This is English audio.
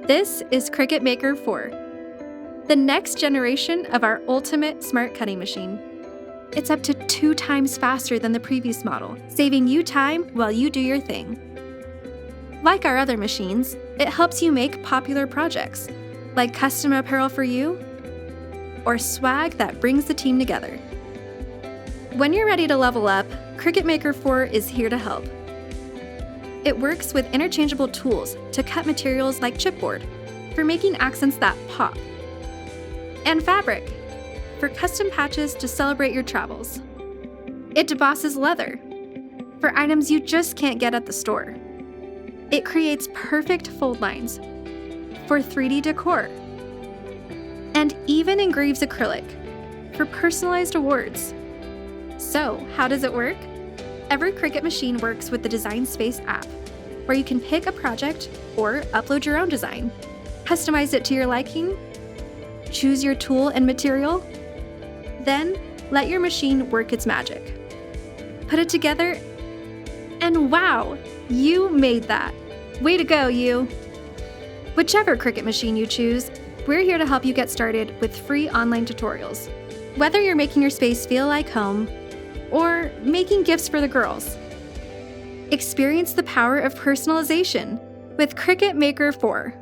This is Cricut Maker 4, the next generation of our ultimate smart cutting machine. It's up to 2 times faster than the previous model, saving you time while you do your thing. Like our other machines, it helps you make popular projects, like custom apparel for you, or swag that brings the team together. When you're ready to level up, Cricut Maker 4 is here to help. It works with interchangeable tools to cut materials like chipboard for making accents that pop, and fabric for custom patches to celebrate your travels. It debosses leather for items you just can't get at the store. It creates perfect fold lines for 3D decor, and even engraves acrylic for personalized awards. So, how does it work? Every Cricut machine works with the Design Space app, where you can pick a project or upload your own design, customize it to your liking, choose your tool and material, then let your machine work its magic. Put it together, and wow, you made that. Way to go, you! Whichever Cricut machine you choose, we're here to help you get started with free online tutorials. Whether you're making your space feel like home, or making gifts for the girls. Experience the power of personalization with Cricut Maker 4.